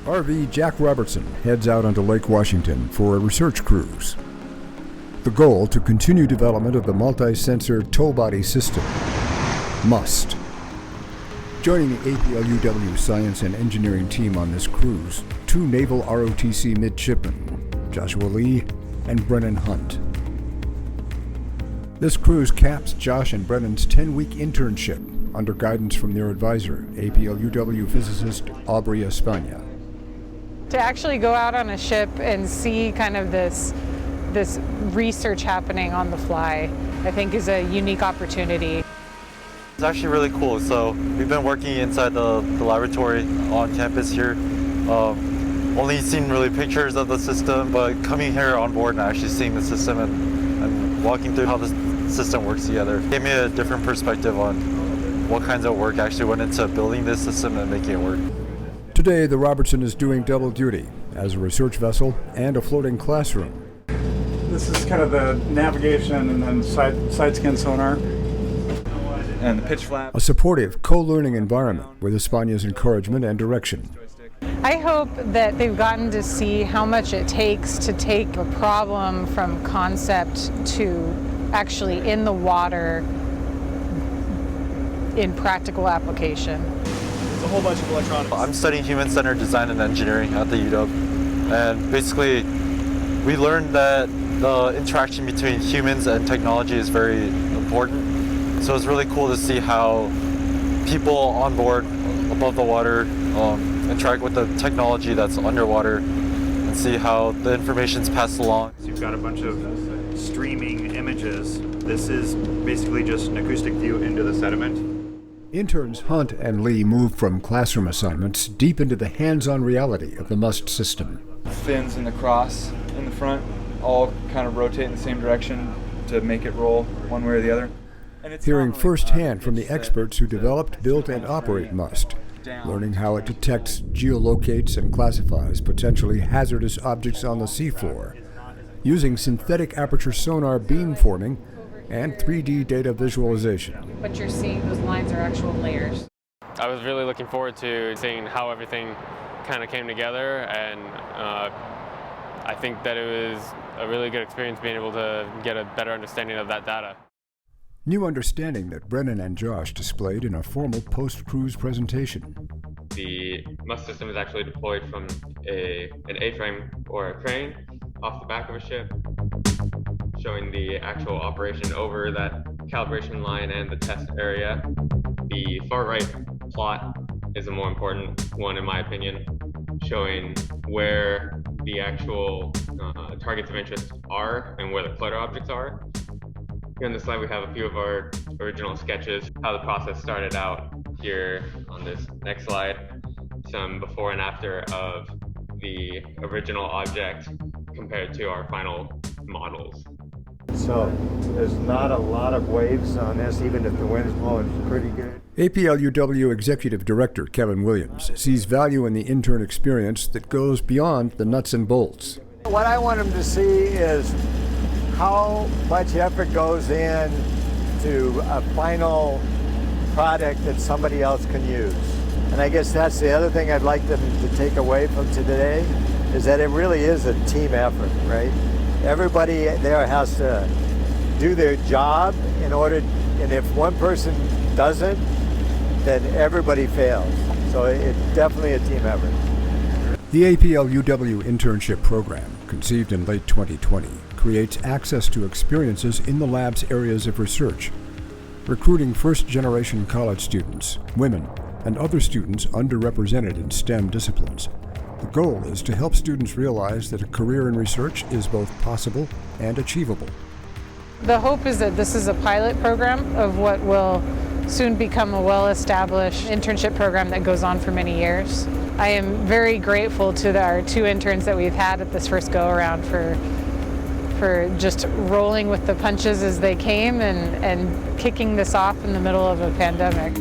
RV Jack Robertson heads out onto Lake Washington for a research cruise. The goal to continue development of the multi-sensor Towbody system. Must. Joining the APL-UW science and engineering team on this cruise, two Naval ROTC midshipmen, Joshua Lee and Brennan Hunt. This cruise caps Josh and Brennan's 10-week internship under guidance from their advisor, APL-UW physicist Aubrey España. To actually go out on a ship and see kind of this research happening on the fly, I think is a unique opportunity. It's actually really cool. So we've been working inside the laboratory on campus here. Only seen really pictures of the system, but coming here on board and actually seeing the system and walking through how the system works together gave me a different perspective on what kinds of work actually went into building this system and making it work. Today, the Robertson is doing double duty as a research vessel and a floating classroom. This is kind of the navigation and then side scan sonar. And the pitch flap. A supportive, co-learning environment with España's encouragement and direction. I hope that they've gotten to see how much it takes to take a problem from concept to actually in the water in practical application. There's a whole bunch of electronics. I'm studying human-centered design and engineering at the UW, and basically we learned that the interaction between humans and technology is very important. So it's really cool to see how people on board above the water interact with the technology that's underwater and see how the information's passed along. So you've got a bunch of streaming images. This is basically just an acoustic view into the sediment. Interns Hunt and Lee moved from classroom assignments deep into the hands-on reality of the MUST system. Fins and the cross in the front all kind of rotate in the same direction to make it roll one way or the other. Hearing firsthand from the experts who developed, built, and operate MUST, learning how it detects, geolocates, and classifies potentially hazardous objects on the seafloor, using synthetic aperture sonar beamforming and 3D data visualization. What you're seeing, those lines are actual layers. I was really looking forward to seeing how everything kind of came together, and I think that it was a really good experience being able to get a better understanding of that data. New understanding that Brennan and Josh displayed in a formal post-cruise presentation. The MUST system is actually deployed from an A-frame or a crane off the back of a ship, showing the actual operation over that calibration line and the test area. The far right plot is a more important one in my opinion, showing where the actual targets of interest are and where the clutter objects are. Here on this slide we have a few of our original sketches, how the process started out. Here on this next slide, some before and after of the original object compared to our final models. So there's not a lot of waves on this, even if the wind's blowing pretty good. APL-UW Executive Director Kevin Williams sees value in the intern experience that goes beyond the nuts and bolts. What I want them to see is how much effort goes in to a final product that somebody else can use. And I guess that's the other thing I'd like them to take away from today, is that it really is a team effort, right? Everybody there has to do their job in order, and if one person doesn't, then everybody fails. So it's definitely a team effort. The APL-UW internship program, conceived in late 2020, creates access to experiences in the lab's areas of research, recruiting first-generation college students, women, and other students underrepresented in STEM disciplines. The goal is to help students realize that a career in research is both possible and achievable. The hope is that this is a pilot program of what will soon become a well-established internship program that goes on for many years. I am very grateful to our two interns that we've had at this first go-around for just rolling with the punches as they came and kicking this off in the middle of a pandemic.